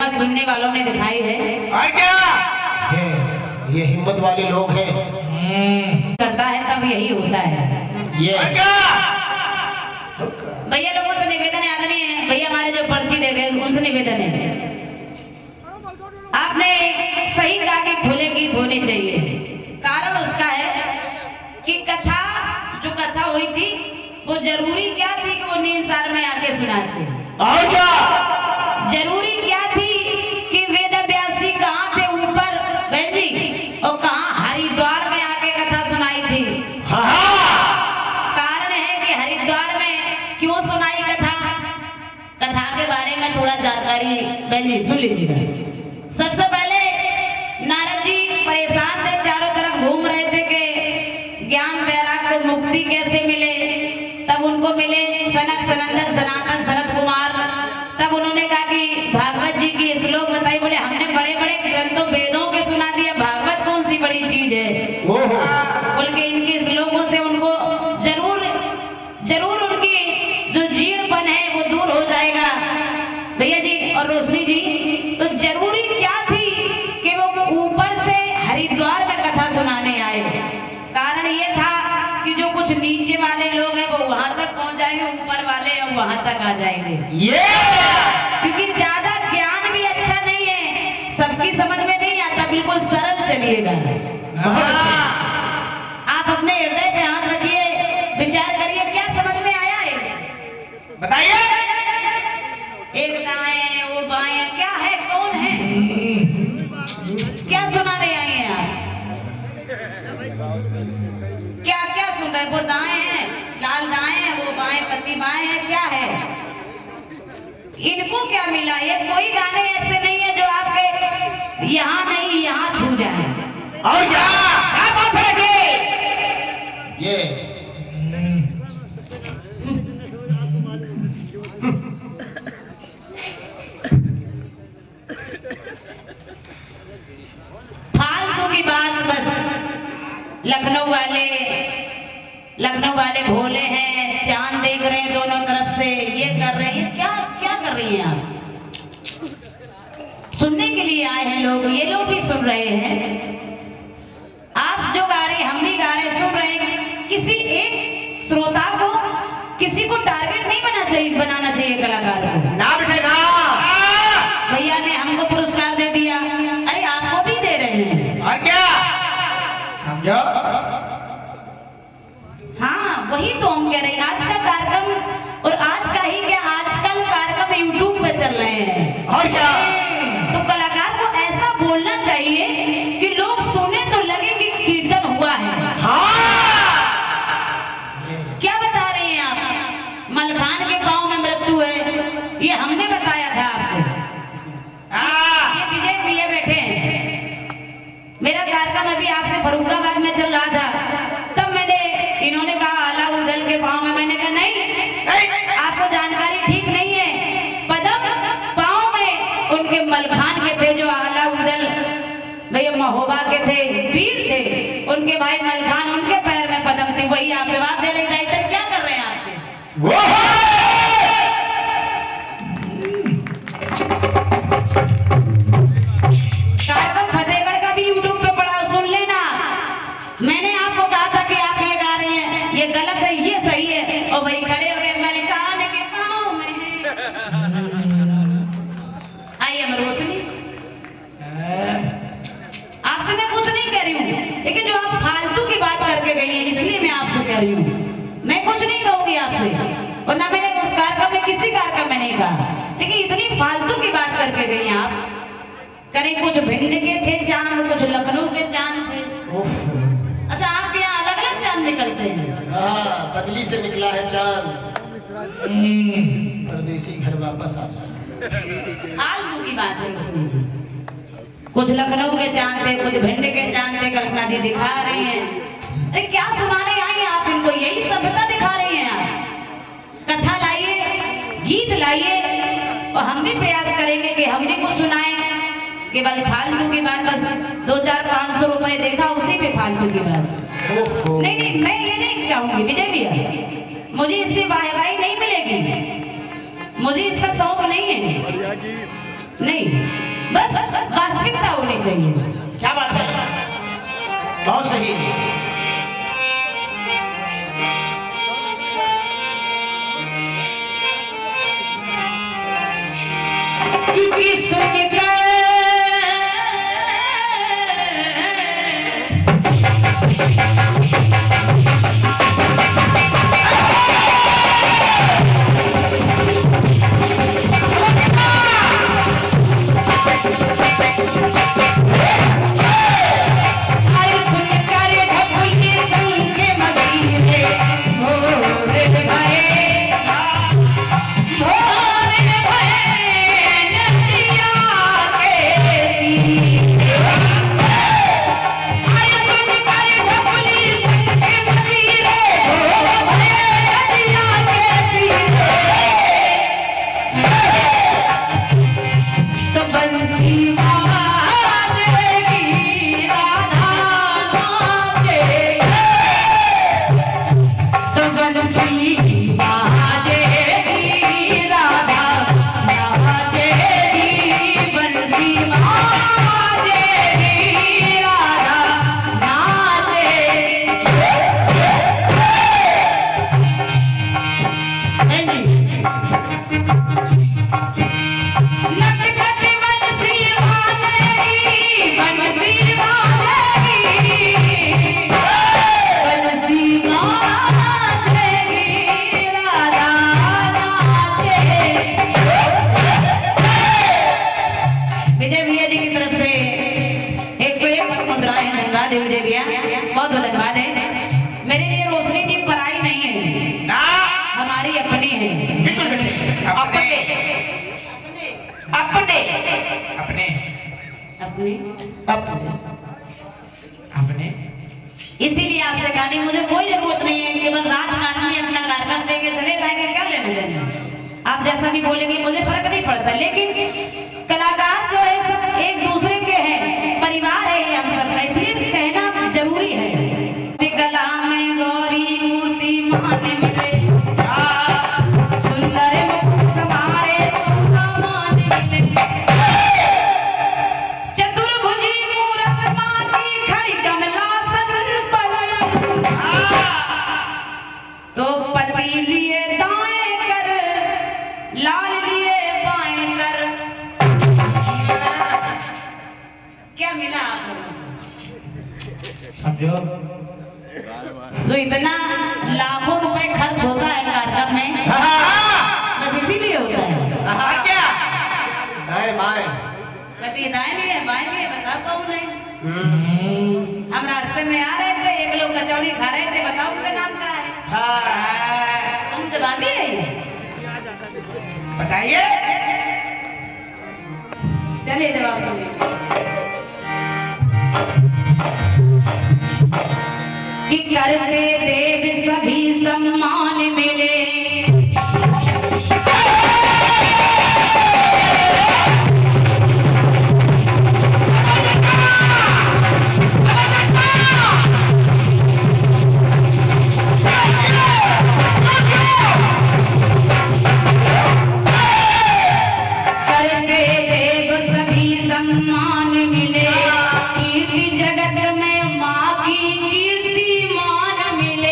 हिम्मत सुनने वालों ने दिखाई है। और क्या ये हिम्मत वाले लोग हैं। करता है तब यही होता है। ये और क्या भैया लोगों से निवेदन है, आदरणीय है भैया हमारे जो पर्ची दे गए उनसे निवेदन है, आपने सही कहा कि खुले गीत होने चाहिए। कारण उसका है कि कथा जो कथा हुई थी वो जरूरी क्या थी कि वो नीमसार में आके सुनाते। और क्या जरूरी क्या थी कि वेद व्यास जी कहाँ थे ऊपर बहन जी, और कहाँ हरिद्वार में आके कथा सुनाई थी। कारण है कि हरिद्वार में क्यों सुनाई कथा, कथा के बारे में थोड़ा जानकारी बहन जी सुन लीजिएगा। सबसे पहले नारद जी परेशान थे, चारों तरफ घूम रहे थे कि ज्ञान वैराग को मुक्ति कैसे मिले। तब उनको मिले सनक सनंदन सनातन सनत कुमार। तब उन्होंने कहा कि भागवत जी की श्लोक बताई। बोले हमने बड़े बड़े ग्रंथों वेदों के सुना दिया, भागवत कौन सी बड़ी चीज है। बोल के इनके श्लोकों से उनको जरूर उनकी जो जीड़पन है वो दूर हो जाएगा भैया जी और रोशनी जी। तो जरूरी क्या थी कि वो ऊपर से हरिद्वार में कथा सुनाने आए। कारण ये था कि जो कुछ नीचे वाले लोग हैं वो वहां तक पहुंच जाएंगे, ऊपर वाले वहां तक आ जाएंगे। क्योंकि ज्यादा ज्ञान भी अच्छा नहीं है, सबकी समझ में नहीं आता, बिल्कुल सरल चलिएगा। आप अपने हृदय पे हाथ रखिए, विचार करिए क्या समझ में आया है बताइए। एक दाएं वो बाएं क्या है, कौन है, क्या सुनाने आए हैं आप, क्या क्या सुन रहे। वो दाएं है, लाल दाएं है, वो बाएं पति बाएं है, क्या है, इनको क्या मिला। ये कोई गाने ऐसे नहीं है जो आपके यहाँ नहीं यहाँ छू जाए। और क्या बात है ये फालतू की बात। बस लखनऊ वाले भोले हैं, चांद देख रहे हैं दोनों तरफ से, ये कर रहे हैं, क्या क्या कर रही हैं आप। सुनने के लिए आए हैं लोग, ये लोग भी सुन रहे हैं। आप जो गा रहे हैं हम भी गा रहे हैं, सुन रहे हैं। किसी एक श्रोता को, किसी को टारगेट नहीं बनाना चाहिए कलाकार को ना बिठेगा। भैया ने हमको पुरस्कार दे दिया, अरे आपको भी दे रहे हैं। और क्या समझो। हाँ वही तो हम कह रहे हैं। आज का कार्यक्रम, और आज का ही क्या आजकल कार्यक्रम यूट्यूब पे चल रहे हैं। और क्या तो कलाकार को ऐसा बोलना चाहिए कि लोग सुने तो लगे कि कीर्तन हुआ है। क्या बता रहे हैं आप, मलखान के पांव में मृत्यु है, ये हमने बताया था आपको। ये विजय भैया बैठे हैं, मेरा कार्यक्रम अभी आपसे फरुखाबाद में चल रहा था, तब मैंने इन्होंने कहा आला उदल के पांव में, मैंने कहा नहीं आपको जानकारी ठीक नहीं है। पदम पांव में उनके मलखान के थे जो आला उदल भैया महोबा के थे, वीर थे, उनके भाई मलखान, उनके पैर में पदम थी। वही आप जवाब दे रहे। राइटर क्या कर रहे हैं आपके। कार्यक्रम फतेहगढ़ का भी यूट्यूब पे पड़ा, सुन लेना। मैंने आपको कहा था कि आप ये गा रहे हैं, ये गलत है, ये सही है, और वही खड़े हो गए मलखान के पांव में है। आइए रोशनी, आपसे मैं कुछ नहीं कह रही हूँ, लेकिन जो आप फालतू की बात करके गई हैं इसलिए मैं आपसे कह रही हूँ। मैं कुछ नहीं कहूंगी आपसे, और ना मैंने उस कार्यक्रम में किसी कार्यक्रम में नहीं कहा, लेकिन इतनी फालतू की बात करके गई हैं आप। करें कुछ भिंड के थे चांद, कुछ लखनऊ के चांद थे। अच्छा आपके यहाँ अलग अलग चांद निकलते हैं। हाँ बदली से निकला है चांद, परदेसी घर वापस आ जाए। फालतू की बात है उसमें जी। कुछ लखनऊ के चांद थे, कुछ भिंड के चांद थे, कल्पना जी दिखा रही हैं। अरे क्या सुनाने आई हैं आप इनको, यही सभ्यता दिखा रही हैं आप। कथा लाइए, गीत लाइए, और हम भी प्रयास करेंगे कि हम भी कुछ सुनाएं। केवल फालतू की बात, बस 2-4-500 रुपए देखा उसी पे फालतू की बात। नहीं मैं ये नहीं चाहूंगी विजय भैया, मुझे इससे वाहवाही नहीं मिलेगी, मुझे इसका शौक नहीं है। नहीं, बस वास्तविकता होनी चाहिए। क्या बात है, बहुत सही। विश्व के विजय भैया बहुत बहुत धन्यवाद है। मेरे लिए रोशनी जी पराई नहीं है ना, हमारी अपनी है। बिल्कुल अपने अपने अपने अपने अपने अपने इसीलिए आपसे कहनी मुझे कोई जरूरत नहीं है केवल रात नाट में अपना कार्यक्रम देके चले जाएंगे, क्या लेने देना। आप जैसा भी बोलेंगे मुझे फर्क नहीं पड़ता, लेकिन कलाकार जो है सब एक दूसरे के हैं, परिवार है ये हम सबका, इसलिए कहना जरूरी है। कला में गौरी मूर्ति मान मिले, सुंदर मुख सवारे शोभा मान मिले, चतुर्भुजी मूरत मां की खड़ी कमलासन पर, तो पति लिए दाएं कर लाल लिए बाएं कर। क्या मिला आपको? समझो जो इतना लाखों रुपए खर्च होता है कार्यक्रम में, बस इसीलिए होता है। क्या दाएं बाएं कति दाएं नहीं है बाएं नहीं है, बताओ कौन है? हम रास्ते में आ रहे थे, एक लोग कचौड़ी खा रहे थे, बताओ उनका नाम क्या है? हम जवाबी है, बताइए। चलिए जवाब सुनिए। कि करते देव सभी सम्मान मिले, कीर्ति जगत में माँ की कीर्ति मान मिले।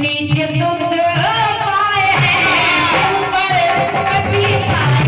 नीचे सुख पाए हैं ऊपर पति पाए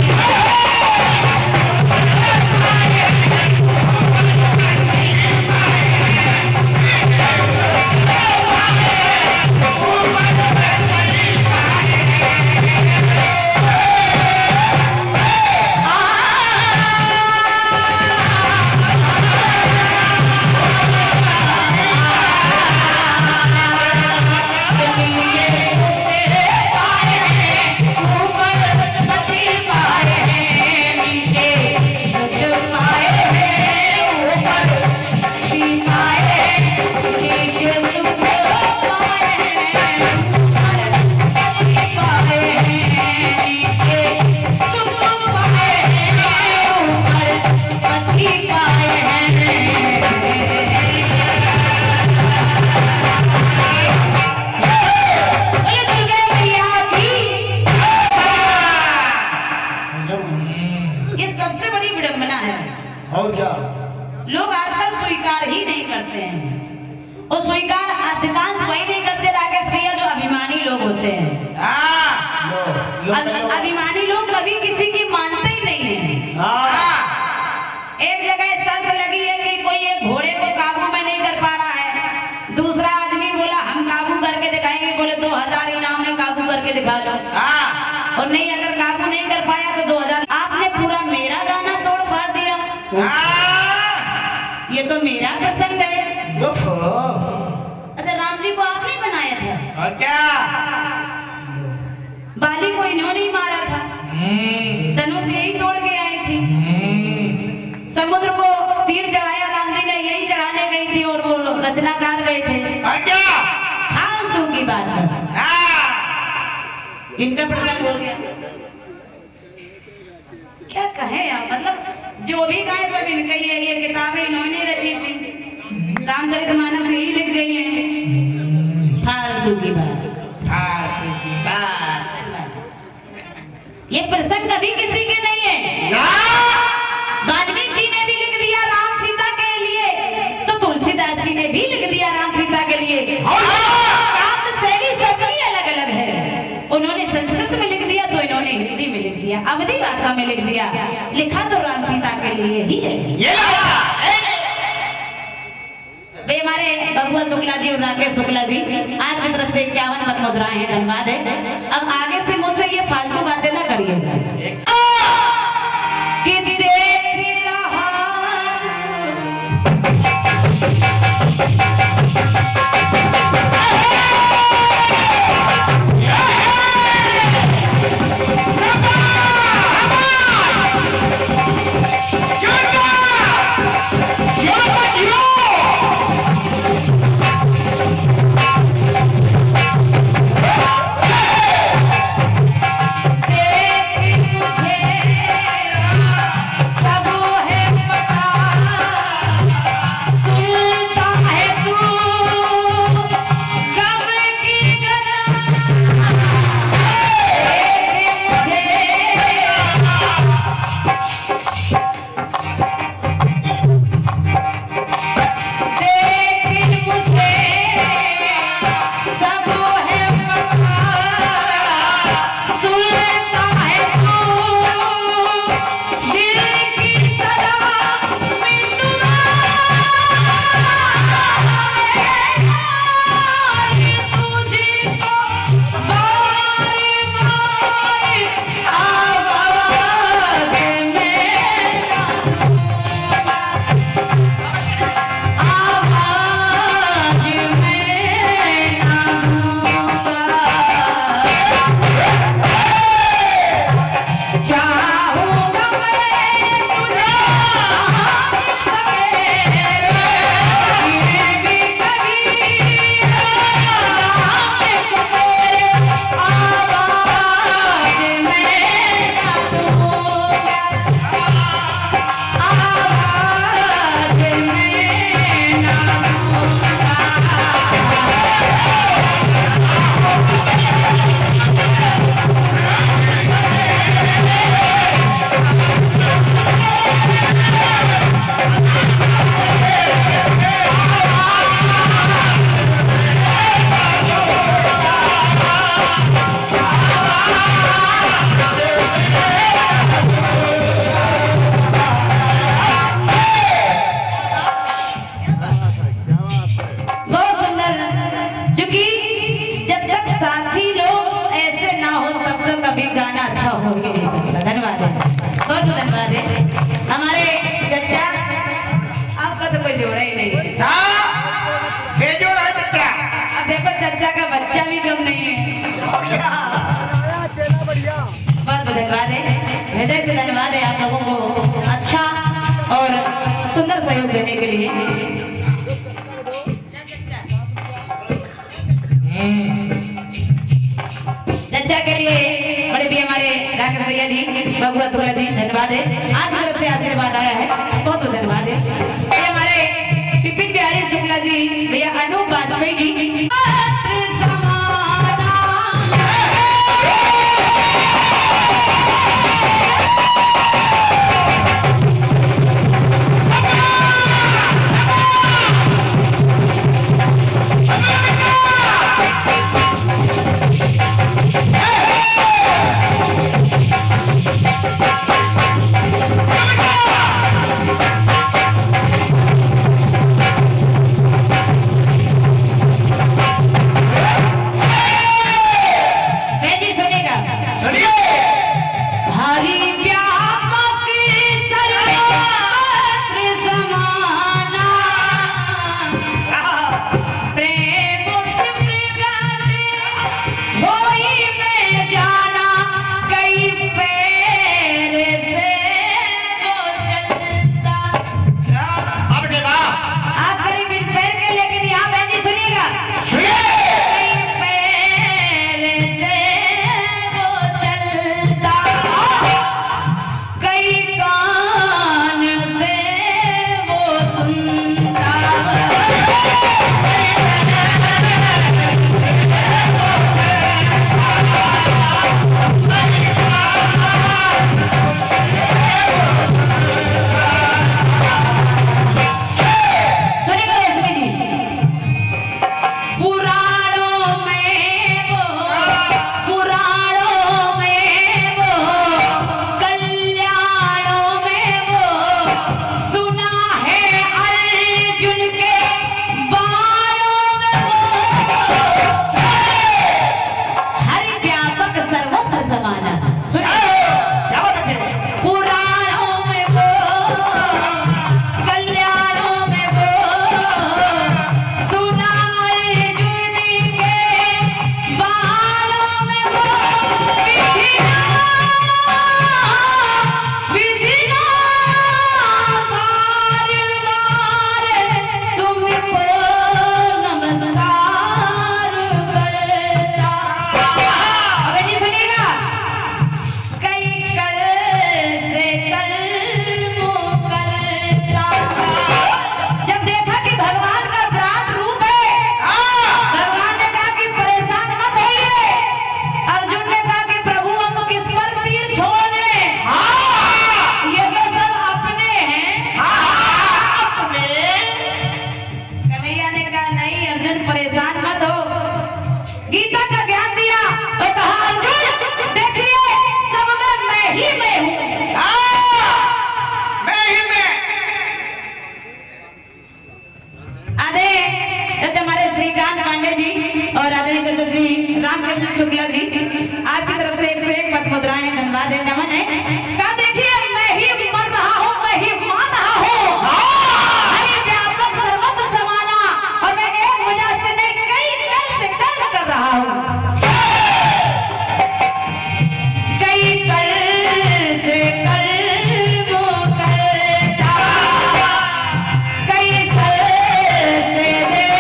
और क्या लोग आजकल स्वीकार ही नहीं करते हैं और स्वीकार अधिकांश वही नहीं करते राकेश भैया जो अभिमानी लोग होते हैं। अभिमानी लोग कभी किसी की मानते ही नहीं है। एक जगह शर्त लगी है कि कोई एक घोड़े को काबू में नहीं कर पा रहा है, दूसरा आदमी बोला हम काबू करके दिखाएंगे, बोले 2000 इनाम है काबू करके दिखा लो। और नहीं अगर काबू नहीं कर पाया तो 2000। आपने पूरा मेरा गाना तोड़ फाड़ दिया। ये तो मेरा प्रसंग है। अच्छा राम जी को आपने बनाया था और क्या? बाली को इन्होंने ही मारा था, धनुष यही तोड़ के आई थी, समुद्र को तीर चढ़ाया राम जी ने यही चढ़ाने गई थी और वो रचनाकार गए थे। और क्या? फालतू की बात बस। इनका प्रसंग हो गया। क्या कहे आप, मतलब जो भी गाय सब इनका ही है। ये किताबें इन्होंने रची थी, रामचरितमानस यही लिख गई है। फालतू की बात, फालतू की बात। ये प्रसंग कभी किसी के नहीं है। वाल्मीकि जी ने भी लिख दिया राम सीता के लिए, तो तुलसीदास जी ने भी लिख दिया राम सीता के लिए। काव्य शैली सबकी अलग अलग है। उन्होंने संस्कृत में लिख दिया तो इन्होंने हिंदी में लिख दिया, अवधी भाषा में लिख दिया। लिखा तो राम सीता के लिए ही है। वे हमारे बबुआ शुक्ला जी और राकेश शुक्ला जी आपकी तरफ से 51 मत मुद्राएं हैं, धन्यवाद है। अब आगे से मुझसे ये फालतू बातें ना करिए कि देख रहा हो ही नहीं सकता। धन्यवाद है, बहुत धन्यवाद है हमारे चचा, आपका तो कोई जोड़ा ही नहीं है। बेजोड़ है चचा। अब देखो चचा का बच्चा भी कम नहीं है। बहुत धन्यवाद है, हृदय से धन्यवाद है आप लोगों को अच्छा और सुंदर सहयोग देने के लिए। चर्चा के लिए बड़े भी हमारे राकेश भैया जी, बबुआ शुक्ला जी, धन्यवाद है। आपकी तरफ से आशीर्वाद आया है, बहुत बहुत धन्यवाद है। ये हमारे विपिन बिहारी शुक्ला जी, भैया अनूप वाजपेयी जी, शुक्ला जी, आपकी तरफ से 101 पद मुद्राएं, धन्यवाद है, नमन है। कहा देखिए मैं ही मर रहा हूँ, मैं ही मान रहा हूँ, हरि व्यापक सर्वत्र समाना, और मैं एक वजह से नहीं कई कल से कर्म कर रहा हूँ, कई कल से कर्म करता, कई कल से देखो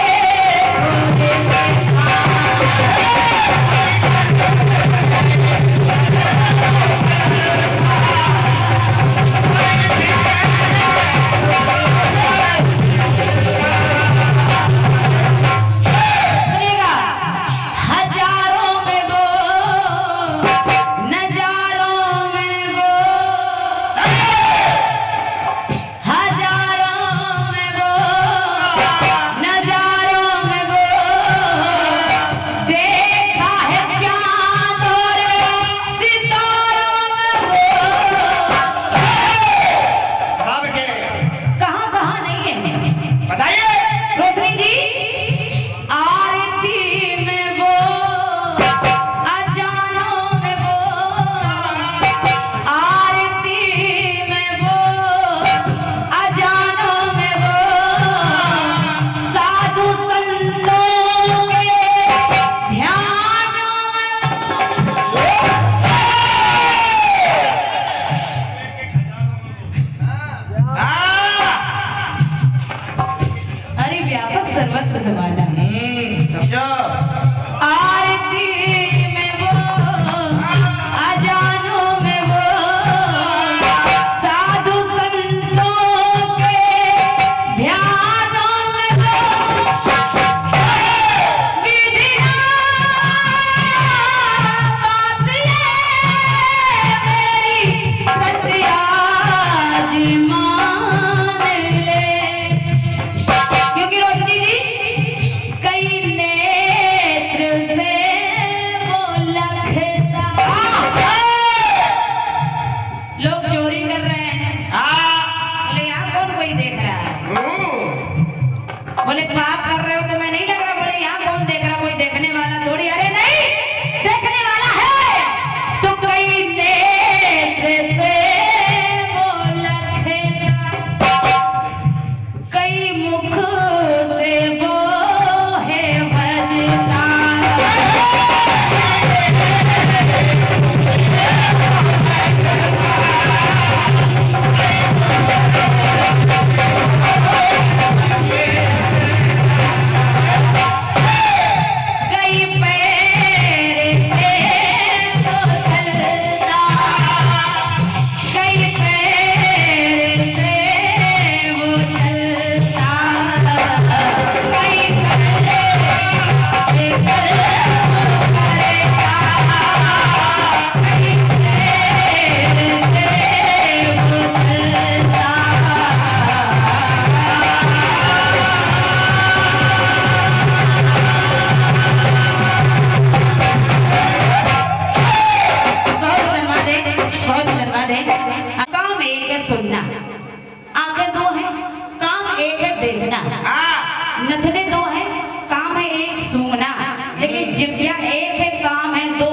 एक है काम है दो,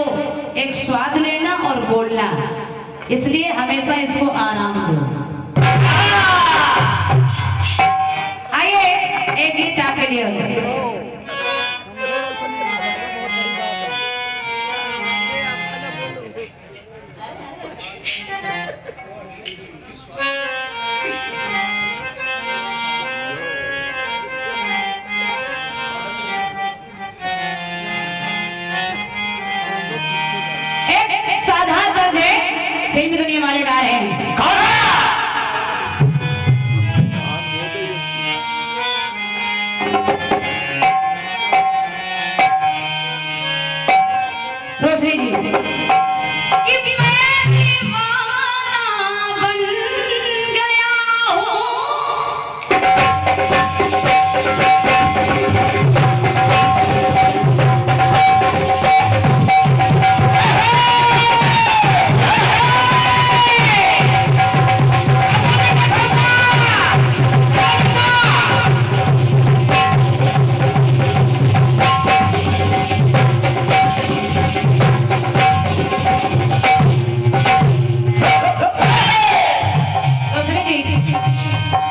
एक स्वाद लेना और बोलना, इसलिए हमेशा इसको आराम दो। आइए एक गीत आपके लिए। साधारण दर्द है, फिल्मी दुनिया वाले गा रहे हैं। रोशनी जी कि मैं दीवाना बन गया हूँ,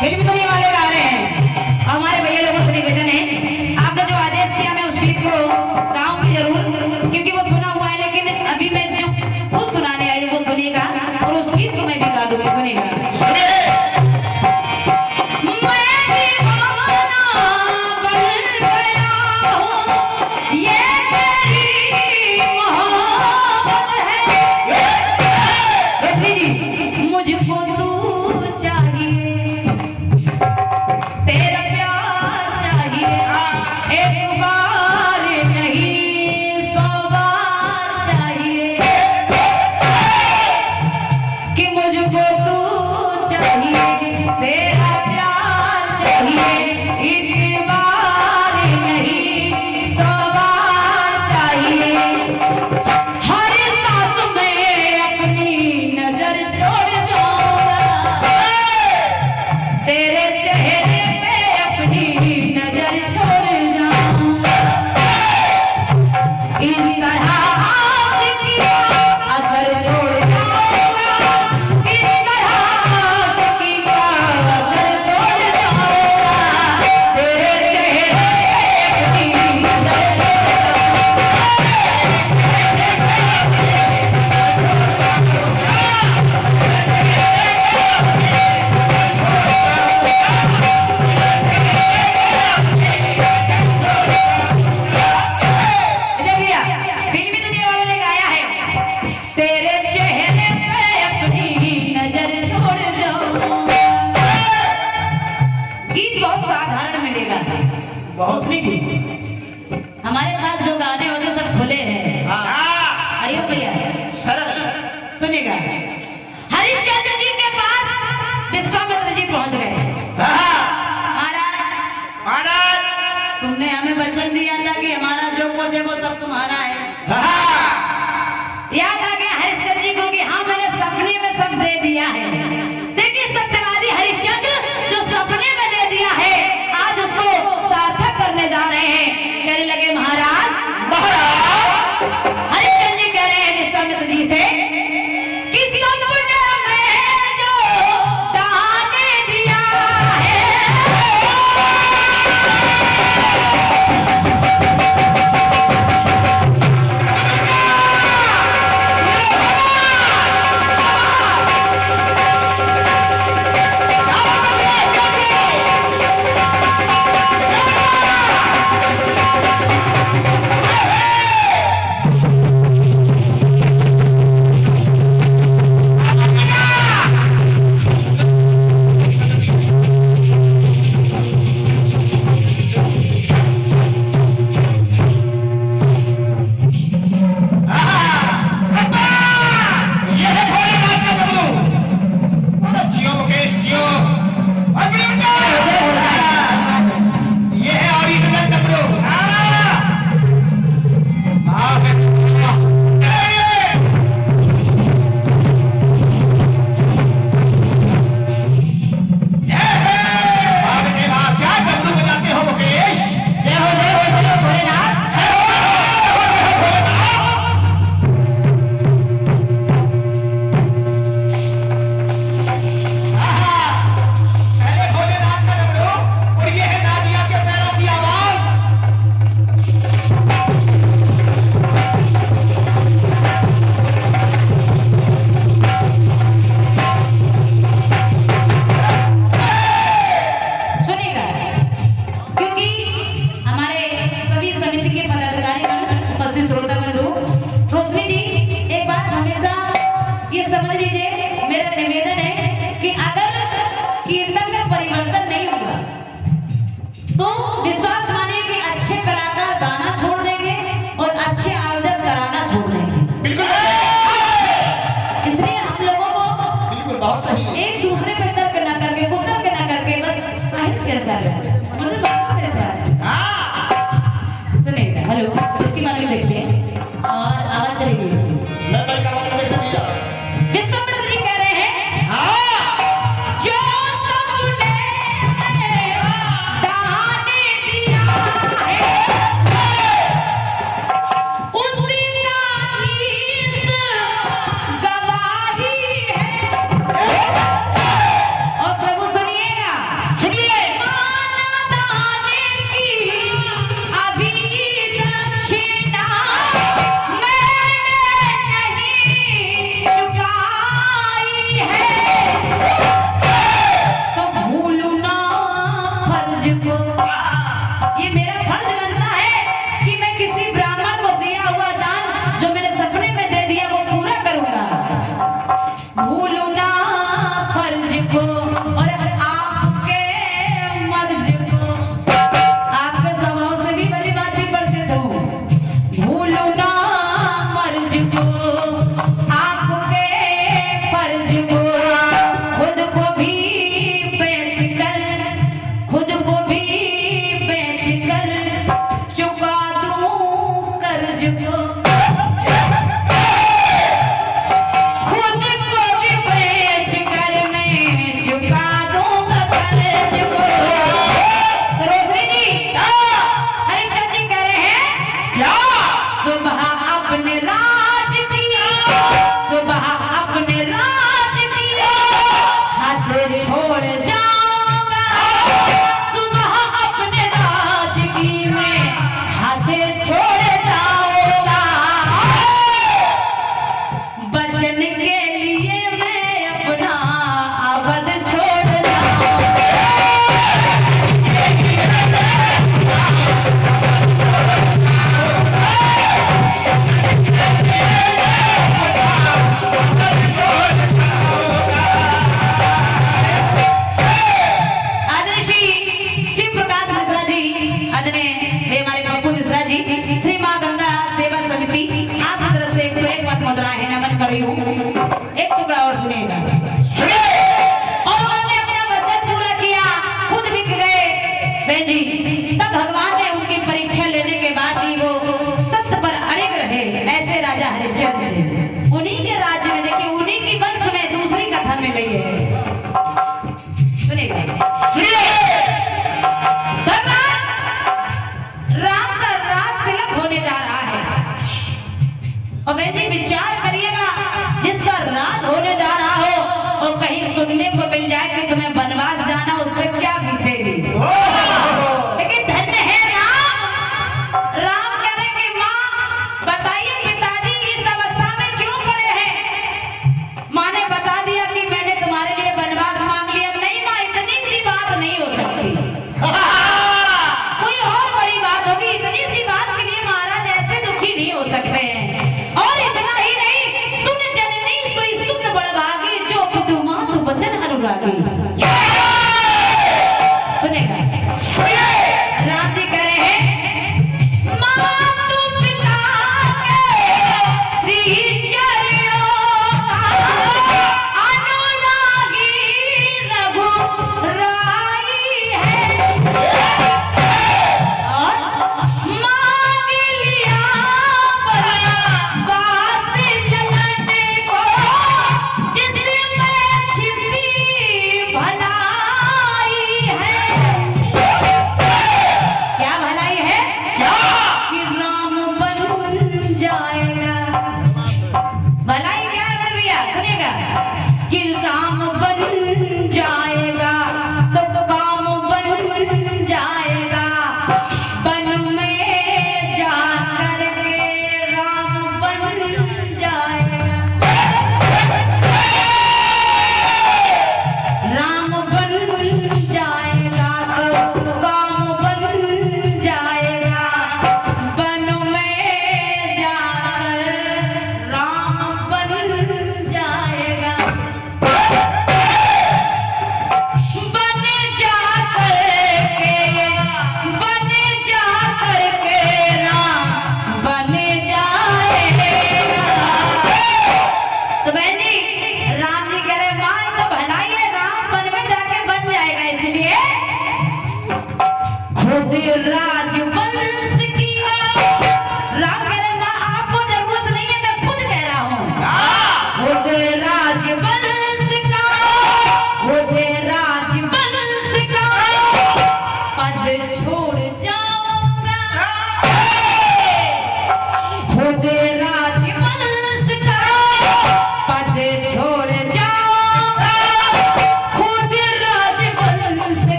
फिल्म दुनिया वाले गा रहे हैं। हमारे भैया लोगों से निवेदन है, आपने जो आदेश किया मैं उस गीत को गाऊंगी जरूर, क्योंकि वो सुना हुआ है, लेकिन अभी मैं जो खुद सुनाने आई वो सुनिएगा और उस गीत को मैं भी गा दूंगी, सुनिएगा। रोशनी जी, हमारे पास जो गाने होते सब खुले हैं। आइए भैया सरल सुनिएगा। हरिश्चंद्र जी के पास विश्वामित्र जी पहुंच गए। महाराज महाराज तुमने हमें वचन दिया था कि हमारा जो कुछ है वो सब तुम्हारा है। याद आ गया हरिश्चंद्र जी को कि हाँ मैंने सपने में सब दे दिया है। देखिए सत्यवादी हरिश्चंद्र जो सपने में दे दिया है आज उसको सार्थक करने जा रहे हैं। कहने लगे महाराज हरिश्चंद्र जी कह रहे हैं विश्वामित्र जी से कि सपने में जो दाने दिया है बहुत सही। एक दूसरे पे तर्क ना करके कुतर्क ना करके बस साहित्य के अनुसार मुझे बात में से हाँ सुनिएगा। हेलो, इसकी मालिक देखिए और आवाज चलेगी इसकी। मैं कमाल देखना भैया। विश्वामित्र जी कह रहे हैं हाँ जो सबने दाने दिया है उसी का हीस गवाही है। और प्रभु सुनिएगा, सुनिए माना दाने की अभी दक्षिणा मैंने नहीं चुकाई है, तो भूलू ना फर्ज को। ये मेरा फर्ज बनता है कि मैं किसी ब्राह्मण को दिया हुआ दान जो मैंने सपने में दे दिया वो पूरा करूंगा। भूलू ना फर्ज को और आपके मर्ज को। आपके स्वभाव से भी बड़ी बात ही परिचित हूँ। भूलू ना मर्ज को आपके फर्ज को, खुद को भी बेच कर चुका दूं कर्ज को। खुद को भी बेच कर मैं चुका दूंगा कर्ज को। रोसरी जी, हरिश्चंद्र जी कह रहे हैं क्या सुबह अपने राज की, सुबह अपने राज की हाथ छोड़ जाऊंगा। सुबह अपने राज की मैं हाथ छोड़ जाऊंगा। बचन के लिए मैं अपना अवध छोड़ जाऊंगा। आदरणीय श्री शिव प्रकाश मिश्रा जी, आदरणीय वे हमारे पप्पू मिश्रा जी, श्री माँ गंगा सेवा समिति आपकी तरफ से 101 मत मुद्रा है, नमन कर रही हूँ। एक टुकड़ा और सुनिएगा। सुनिए और उन्होंने अपना वचन पूरा किया, खुद बिक गए बहन जी। तब भगवान ने उनकी परीक्षा लेने के बाद भी वो सत्य पर अड़िग रहे। ऐसे राजा हरिश्चंद्र थे। उन्हीं के राज्य में देखिए, उन्हीं की वंश में दूसरी कथा में गई है। सुनिएगा। भगवान राम का राज तिलक होने जा रहा है और बहन जी विचार करिएगा, जिसका राज होने जा रहा हो और कहीं सुनने को मिल जाए कि तुम्हें वनवास जाना, उसमें क्या बीतेगी। लेकिन धन्य है राम। राम कह रहे कि माँ बताइए पिताजी इस अवस्था में क्यों पड़े हैं। माँ ने बता दिया कि मैंने तुम्हारे लिए वनवास मांग लिया। नहीं माँ, इतनी सी बात नहीं हो सकती, कोई और बड़ी बात होगी। इतनी सी बात के लिए महाराज ऐसे दुखी नहीं हो सकते हैं। और इतना ही नहीं, सुन जननी सोई सुत बड़भागी जो पितु मातु बचन अनुरागी। सुनेगा। राम जी कह रहे हैं मातु पिता के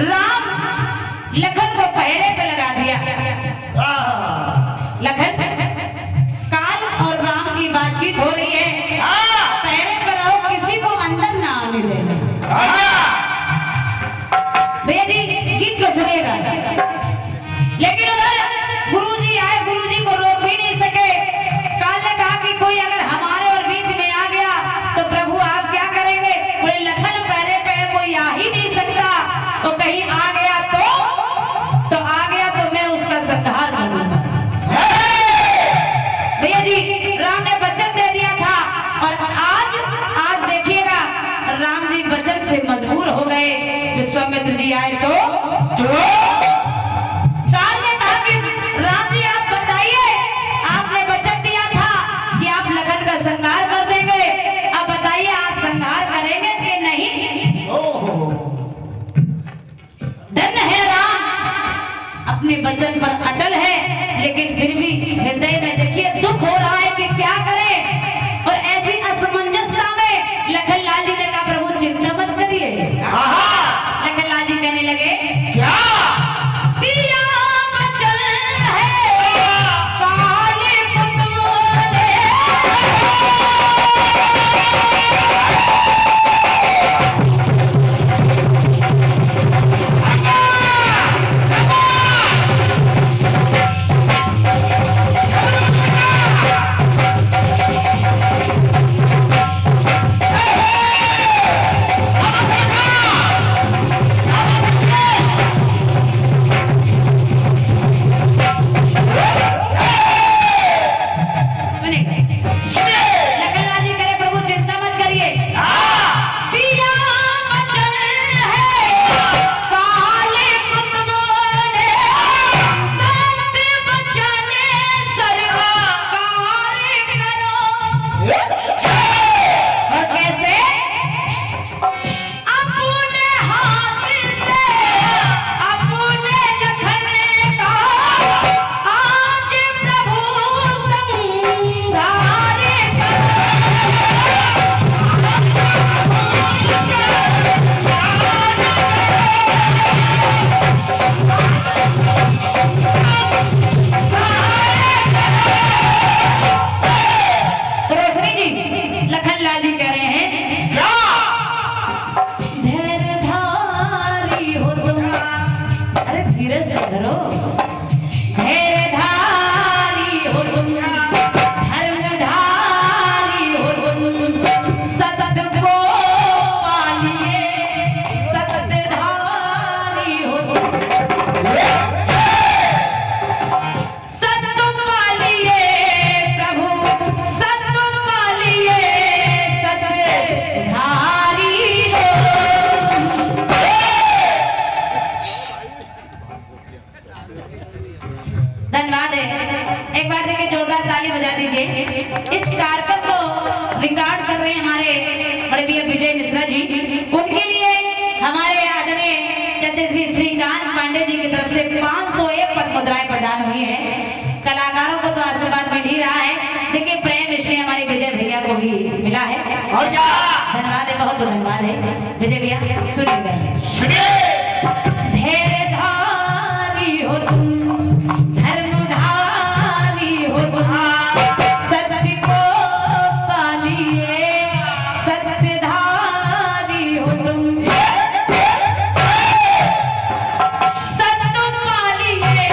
राम लखन को पहरे पे लगा दिया। लखन, काल और राम की बातचीत हो रही है, पहरे पर रहो, किसी को अंदर ना आने देना। भैया जी गीत को सुनिएगा। लेकिन उधर गुरुजी आए, गुरुजी को रोक भी नहीं सके। काल ने कहा कि कोई अगर हमारे और बीच में आ गया तो प्रभु आप क्या करेंगे? बोले लखन पहरे पे है, कोई आ ही नहीं सकता, तो कहीं आ गया तो मैं उसका संहार करूंगा। भैया जी राम ने वचन दे दिया था, और आज देखिएगा राम जी वचन से मजबूर हो गए। विश्वामित्र जी आए तो काल ने कहा कि राम जी आप बताइए, आपने वचन दिया था कि आप लखन का संहार कर देंगे, अब बताइए आप संहार करेंगे कि नहीं? धन्य है राम, अपने वचन पर अटल है, लेकिन फिर भी हृदय में देखिए दुख हो रहा है कि क्या करें। और ऐसी असमंजसता में लखन लाल जी ने कहा प्रभु चिंता मत करिए। लखन लाल जी कहने लगे क्या? दिया वचन है काले पुत्र ने, धन्यवाद है। एक बार देखिए जोरदार ताली बजा दीजिए। इस कार्यक्रम को रिकॉर्ड कर रहे हैं हमारे बड़े भैया विजय मिश्रा जी, उनके लिए हमारे आदरणीय चतुर्थी श्रीकांत पांडे जी की तरफ से 501 पद मुद्राएं प्रदान हुई हैं। कलाकारों को तो आशीर्वाद मिल ही रहा है, देखिए प्रेम इसलिए हमारे विजय भैया को भी मिला है। और क्या? धन्यवाद है, बहुत बहुत धन्यवाद है विजय भैया। सुनिए धैर्यधारी हो तुम, धर्मधारी हो तुम, सत्य को पालिए, सत्यधारी हो तुम, सत्य पालिए,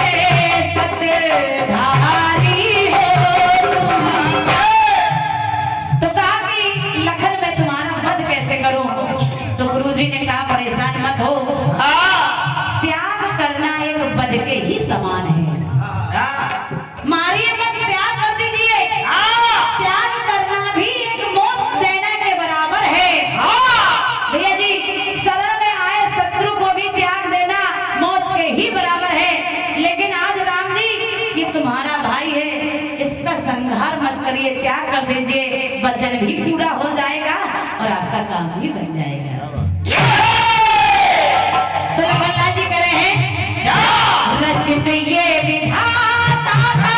सत्यधारी हो तुम। तो कहा कि लखन मैं तुम्हारा वध कैसे करूं? तो गुरुजी ने कहा परेशान मत हो, त्याग करना एक वध के ही समान है। मारिए मत, त्याग कर दीजिए। त्याग करना भी एक मौत देने के बराबर है। भैया जी शरण में आए शत्रु को भी त्याग देना मौत के ही बराबर है। लेकिन आज राम जी ये तुम्हारा भाई है, इसका संहार मत करिए, त्याग कर दीजिए, वचन भी पूरा हो जाएगा और आपका काम भी बन जाएगा। तो लखनलाल जी कह रहे हैं रचित ये विधाता का,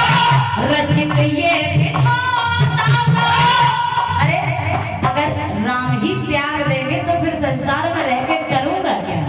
रचित ये विधाता का। अरे अगर राम ही त्याग देंगे तो फिर संसार में रह के करूंगा क्या?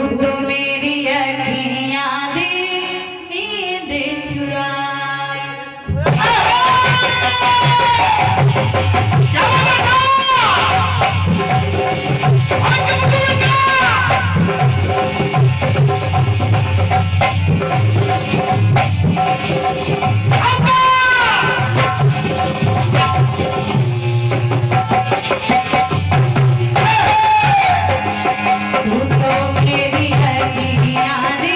तो मेरी अखियां दी नींद चुराई। क्या बेटा तू तो मेरी अखियां दी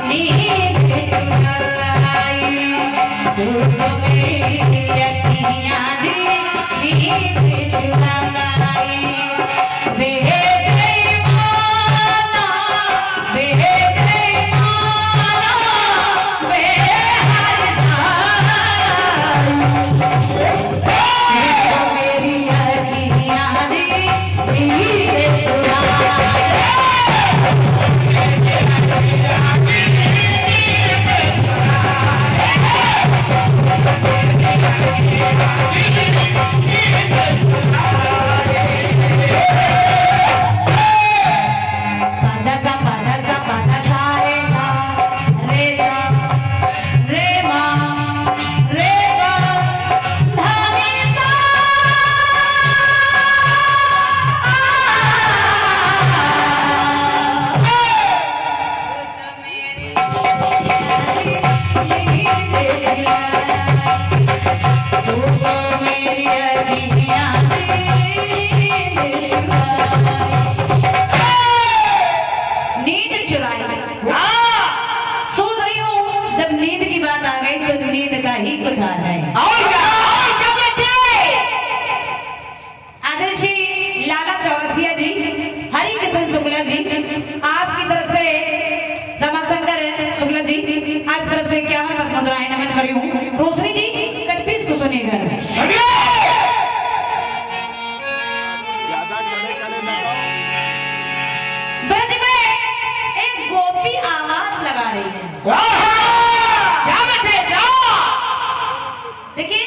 नींद चुराई। तू तो मेरी अखियां दी नींद चुराई। वे बेईमाना, वे बेईमाना, वे हरजाई। तू तो मेरी अखियां दी नींद चुराई। नींद चुराई। सोच रही हूँ जब नींद की बात आ गई तो नींद का ही कुछ आ जाए। और क्या बेटे आदर्शी लाला चौरसिया जी, हरि किशन शुक्ला जी, आपकी तरफ से रमाशंकर शुक्ला जी, आपकी तरफ से क्या मुद्राएं नमन कर रही हूँ। रोशनी जी कटपीस को सुनिएगा। ब्रज में एक गोपी आवाज लगा रही है। क्या बेटे क्या देखिए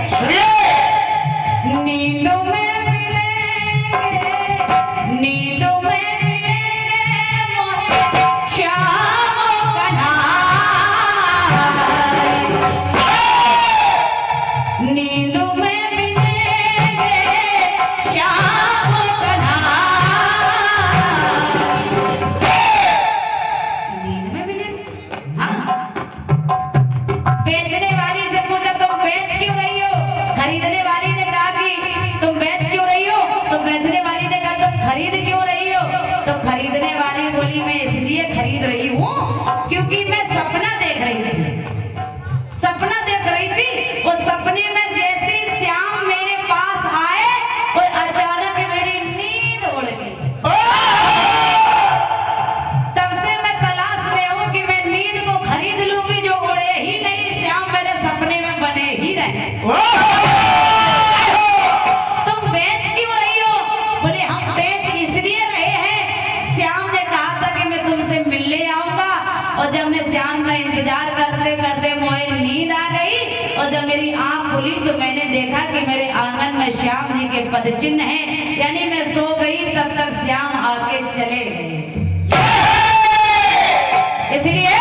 सुनिए नींदों में मिलेंगे, नींदों में मिलेंगे मोहे श्याम कन्हाई। नींदों में मिलेंगे श्याम कन्हाई। नींद में मिलेंगे? हाँ। बेचने वाली से पूछा तुम बेच क्यों रही हो? खरीदने वाली ने कहा कि तुम बेच क्यों रही हो? तो बेचने वाली ने कहा तुम खरीद क्यों रही हो? तो खरीदने वाली बोली मैं इसलिए खरीद रही हूँ क्योंकि मैं सपना देख रही थी। सपना देख रही थी, वो सपने में जैसे श्याम मेरे पास आए और अचानक मेरी नींद उड़ गई। तब से मैं तलाश में हूँ कि मैं नींद को खरीद लूंगी जो उड़े ही नहीं, श्याम मेरे सपने में बने ही रहे। तुम बेच क्यों रही हो? बोले हम बेच इसलिए रहे हैं, श्याम ने कहा था कि मैं तुमसे मिलने आऊंगा, और जब मैं श्याम का इंतजार करते करते मुझे नींद आ गई, और जब मेरी आंख खुली तो मैंने देखा कि मेरे आंगन में श्याम जी के पद चिन्ह हैं, यानी मैं सो गई तब तक श्याम आके चले गए। इसलिए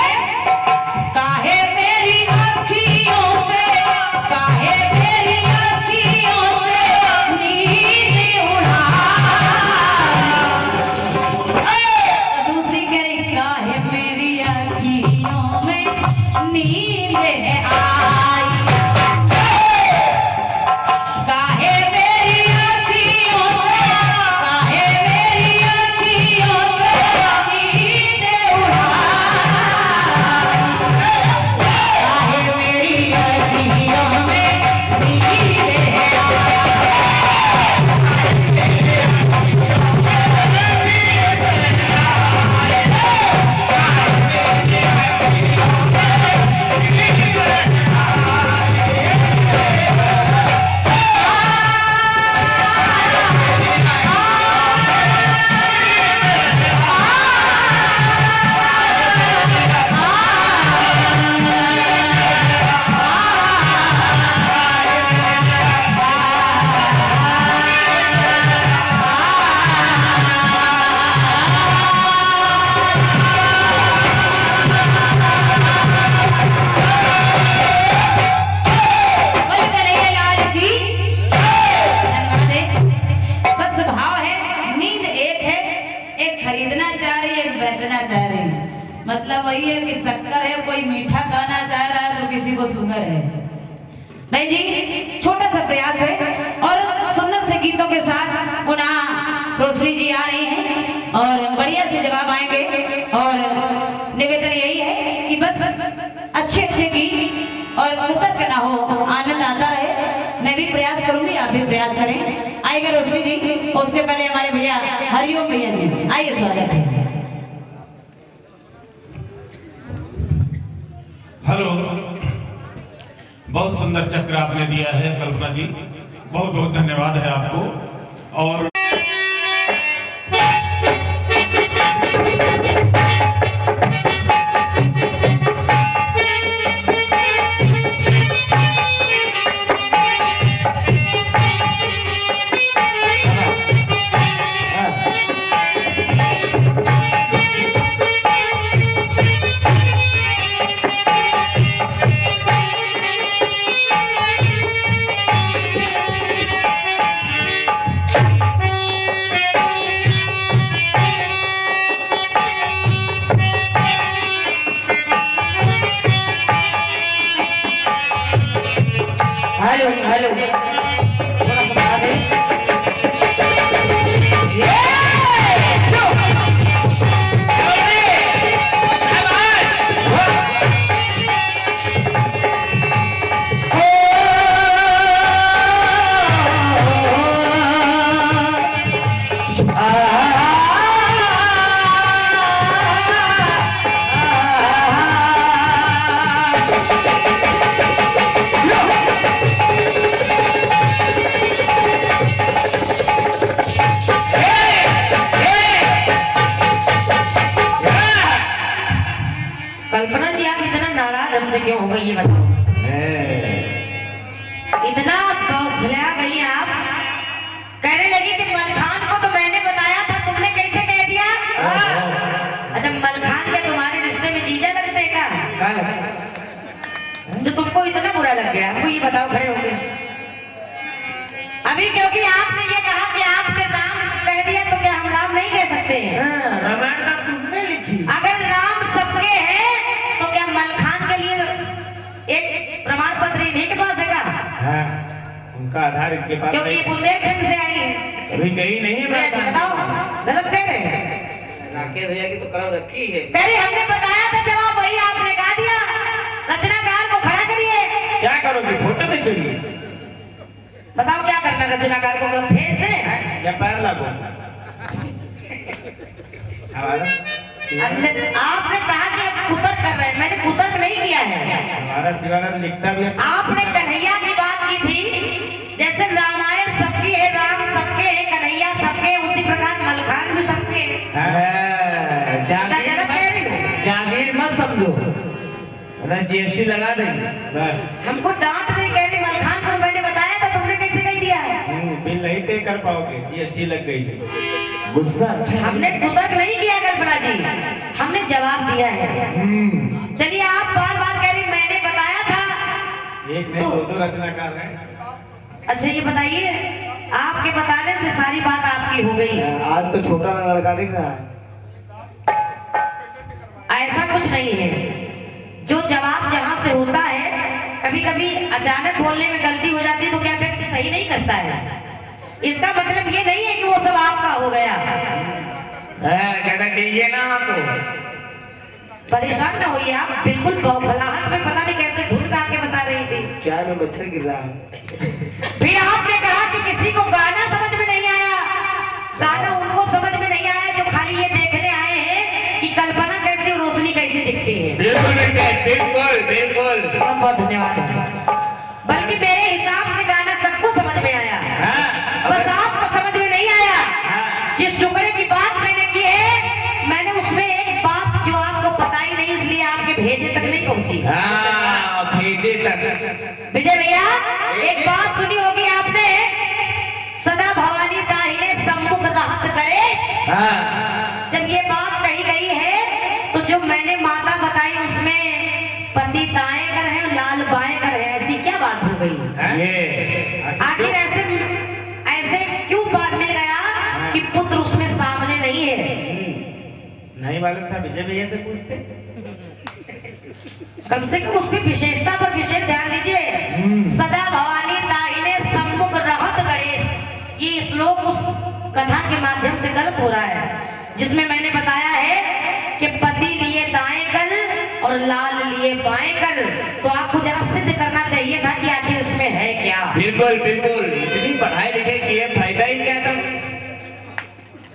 काहे मेरी आँखियों से, काहे मेरी आँखियों से नींद उड़ा। दूसरी कह रही काहे मेरी आँखियों में नींद आई। काहे मेरी आँखियों से, काहे मेरी आँखियों से नींद उड़ा। काहे मेरी आँखियों में नींद आई। मतलब वही है कि शक्कर है, कोई मीठा खाना चाह रहा है तो किसी को शुगर है। नहीं जी, छोटा सा प्रयास है और सुंदर से गीतों के साथ पुनः रोशनी जी आ रही हैं और बढ़िया से जवाब आएंगे। और निवेदन यही है कि बस अच्छे अच्छे गीत और उत्तर करना हो, आनंद आता रहे। मैं भी प्रयास करूंगी, आप भी प्रयास करें। आएगा रोशनी जी, उसके पहले हमारे भैया हरिओम भैया जी, आइए स्वागत है। हेलो, बहुत सुंदर चक्र आपने दिया है कल्पना जी, बहुत बहुत धन्यवाद है आपको। और हेलो थोड़ा सा बढ़ा दें। कल्पना जी, आप इतना नाराज हमसे क्यों हो गई ये बताओ। इतना बौखला गई आप। कहने लगी कि मलखान को तो मैंने बताया था, तुमने कैसे कह दिया? अच्छा, मलखान के तुम्हारे रिश्ते में जीजा लगते हैं क्या? जो तुमको इतना बुरा लग गया, हमको ये बताओ खड़े होके। अभी क्योंकि आपने ये कहा कि आपने राम कह दिया, तो क्या हम राम नहीं कह सकते हैं? रामायण का तुमने लिखी। अगर राम सबके हैं तो क्या मलखान के लिए एक प्रमाण पत्र इन्हीं के पास है क्या? हाँ, उनका आधार इनके पास क्योंकि नहीं। बुंदेलखंड से आई है। अभी कहीं नहीं है। बताओ, गलत कह रहे हैं? राकेश भैया की तो कलम रखी है। कह रहे हमने बताया था, जवाब वही आपने गा दिया। रचनाकार को खड़ा करिए। क्या करोगे? फोटो में चलिए। बताओ क्या करना, रचनाकार को भेज दें या पैर लागो। हमारा आपने कहा कि आप कुतर्क कर रहे हैं, मैंने कुतर्क नहीं किया है। हमारा शिवानंद लिखता भी अच्छा। आपने कन्हैया की बात की थी, जैसे रामायण सबकी है, राम सबके है, कन्हैया सबके, उसी प्रकार मलखान भी सबके है। गलत कह रही हूँ? जागीर मत समझो, जीएसटी लगा देंगे बस। हमको डांट नहीं कह रही, मलखान को मैंने बताया था, तुमने कैसे कह दिया है? बिल नहीं पे कर पाओगे, जीएसटी लग गई है। गुस्सा अच्छा। हमने कुतर्क नहीं किया कल्पना जी, हमने जवाब दिया है। चलिए, आप बार बार कह रही मैंने बताया था। एक नहीं दो रचनाकार हैं। अच्छा ये बताइए, आपके बताने से सारी बात आपकी हो गई। आज तो छोटा लड़का दिख रहा है। ऐसा कुछ नहीं है, जो जवाब जहां से होता है, कभी कभी अचानक बोलने में गलती हो जाती है तो क्या व्यक्ति सही नहीं करता है? इसका मतलब ये नहीं है कि वो सब आपका हो गया। कहना चाहिए ना आपको। परेशान ना होइए आप, बिल्कुल बौखलाहट में पता नहीं कैसे धुन गा के बता रही थी। चाय में मच्छर गिर रहा है। फिर आपने कहा कि किसी को गाना समझ में नहीं आया। गाना उनको समझ में नहीं आया जो खाली ये देखने आए हैं कि कल्पना कैसी और रोशनी कैसी दिखती है। बिल्कुल बिल्कुल। बहुत बहुत धन्यवाद। बल्कि मेरे हिसाब से गाना सबको समझ में आया, बस आपको समझ में नहीं आया। जिस टुकड़े की बात मैंने की है, मैंने उसमें एक बात जो आपको पता ही नहीं, इसलिए आपके भेजे तक नहीं पहुंची। भेजे तक। विजय भैया, एक बात सुनी होगी आपने, सदा भवानी दाहिने सम्मुख रहत गणेश। जब ये बात कही गई है तो जो मैंने माता बताई उसमें पति दाएं कर है और लाल बाएं कर है, ऐसी क्या बात हो गई? आखिर ऐसे क्यों बात मिल गया कि पुत्र उसमें सामने नहीं है? नहीं मालूम था, विजय भैया से पूछते। कम से कम उसकी विशेषता पर विशेष ध्यान दीजिए। सदा भवानी दाहिने सम्मुख रहत गणेश, ये श्लोक उस कथा के माध्यम से गलत हो रहा है, जिसमें मैंने बताया है कि पति लिए दाएं कर और लाल लिए बाएं कर। तो आपको जरा सिद्ध करना चाहिए था कि आखिर इसमें है क्या। बिल्कुल बिल्कुल, इतनी पढ़ाई लिखाई की है, फायदा ही क्या था?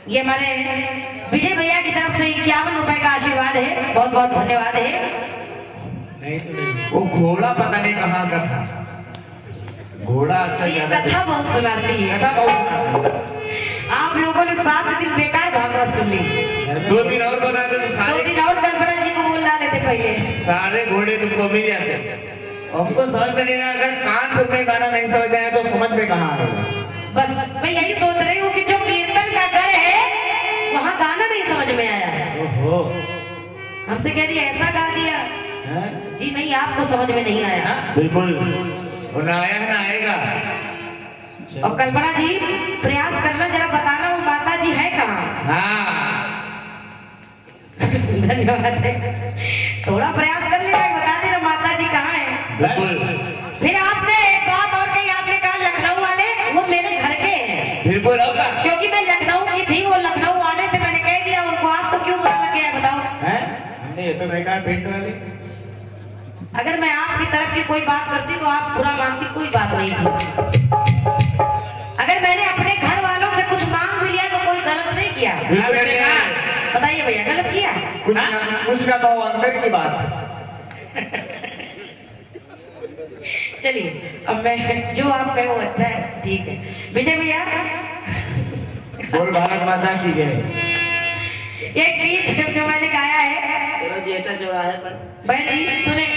ये हमारे विजय भैया की तरफ से 51 रुपए का आशीर्वाद है, बहुत बहुत धन्यवाद है। नहीं तो नहीं। वो घोड़ा पता नहीं कहाँ का था। घोड़ा आजकल ये ज्यादा कथा बहुत सुनाती है। कथा बहुत। आप लोगों ने 7 दिन बेकार भागवत सुन ली। 2 दिन और बता दो तो 2 सारे दिन और कल्पना जी को बोल लेते पहले। सारे घोड़े तुमको मिल जाते। हमको समझ में नहीं आया, अगर कान से में गाना नहीं समझ आया तो समझ में कहाँ आएगा? बस मैं यही सोच रही हूँ कि जो कीर्तन का गढ़ है वहाँ गाना नहीं समझ में आया। ओहो। हमसे कह रही ऐसा गा दिया। हैं? जी नहीं, आपको समझ में नहीं आया। बिल्कुल। वो ना आया ना आएगा। और कल्पना जी प्रयास करना, जरा बताना वो माता जी है कहाँ? हाँ। धन्यवाद है। थोड़ा प्रयास कर लेना, बता देना माता जी कहाँ है। बिल्कुल। फिर आपने एक बात और कही, आपने कहा लखनऊ वाले वो मेरे घर के हैं। बिल्कुल होगा। क्योंकि मैं लखनऊ की थी, वो लखनऊ वाले थे, मैंने कह दिया उनको। आपको क्यों बुरा लग गया बताओ? हैं? हमने ये तो नहीं कहा पेंट वाले। अगर मैं आपकी तरफ की कोई बात करती तो आप बुरा मानती, कोई बात नहीं थी। अगर मैंने अपने घर वालों से कुछ मांग भी लिया तो कोई गलत नहीं किया। बताइए भैया, गलत किया? कुछ का तो अंदर की बात है। चलिए, अब मैं जो आप कहे वो अच्छा है, ठीक है। विजय भैया, बोल भारत माता की जय। ये गीत जो मैंने गाया है, चलो जेठा चौराहे पर बहन जी सुने।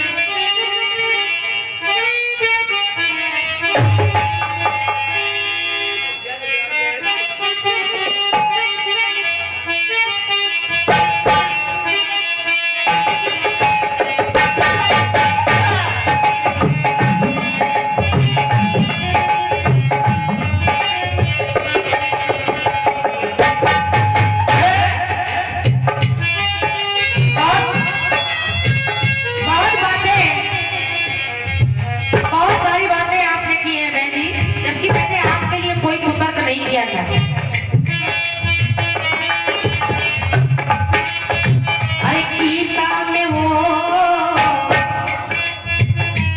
किया था। अरे गीता में वो,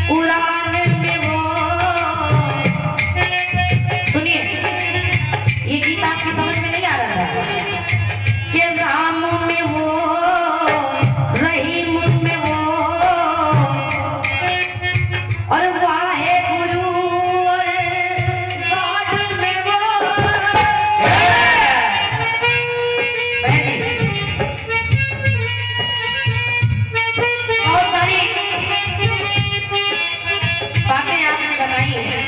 कुरान में वो, सुनिए ये गीत आपकी समझ में नहीं आ रहा था कि राम में वो, रहीम में वो, और वाहे गुरु और गॉड में वो। बहुत सारी बातें आपने बताई हैं,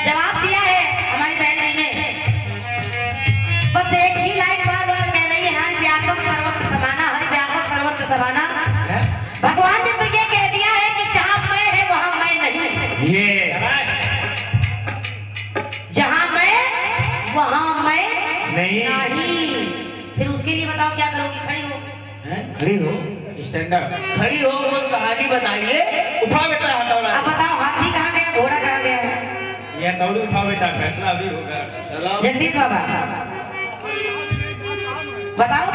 जवाब दिया है हमारी बहन जी ने। बस एक ही लाइन बार बार कह रही है, हरि व्यापक सर्वत्र समाना, हरि व्यापक सर्वत्र समाना। भगवान ने तो ये कह दिया है कि जहां मैं है वहां मैं नहीं, ये जहां मैं वहां मैं नहीं। फिर उसके लिए बताओ क्या करोगी? खड़ी हो, खड़ी हो, स्टैंड अप। खड़ी हो, वो कहानी बताइए। उठा बेटा हथौड़ा। अब बताओ हाथी कहाँ गया, घोड़ा कहाँ गया? ये हथौड़ी उठाओ बेटा, फैसला अभी होगा। चलो। जगदीश बाबा बताओ।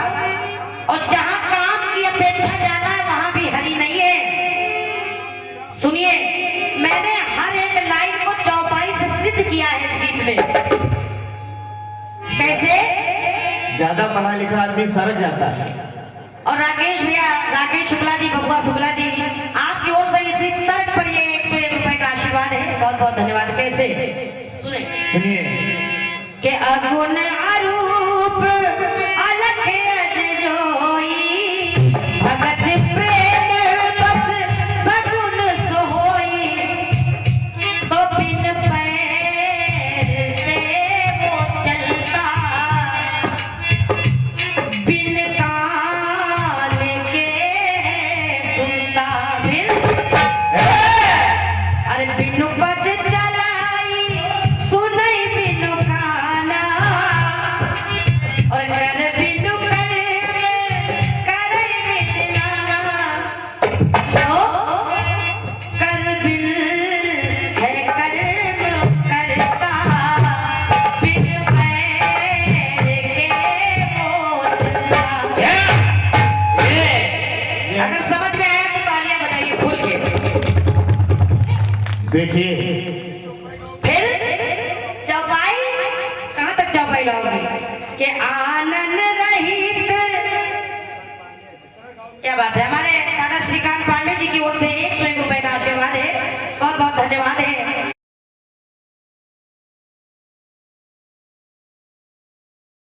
और जहां काम की अपेक्षा ज्यादा है वहां भी हरि नहीं है। सुनिए, मैंने हर एक लाइन को चौपाई से सिद्ध किया है इस गीत में। कैसे? ज्यादा पढ़ा लिखा आदमी सरक जाता है। और राकेश भैया, राकेश शुक्ला जी, बबुआ शुक्ला जी, आपकी ओर से इसी तर्क पर ये 101 रुपए का आशीर्वाद है, बहुत बहुत धन्यवाद। कैसे? सुने सुनिए। के अगुण अरूप अलख अज जोई, भगत प्रेम बस सगुन सोई, तो बिन पैर से वो चलता, बिन कान के सुनता, बिन अरे बिनु पद चलाई सुनई बिनु काना, और कर बिनु कर मिथिलाना, तो कर बिन है कर्म करता, बिन पैर के वो चलता। अगर समझ में आया तो तालियां बजाइए खुल के। देखिए, फिर चौपाई कहाँ तक चौपाई लाओगे? कि आनंद रहित, क्या बात है, हमारे दादा श्री का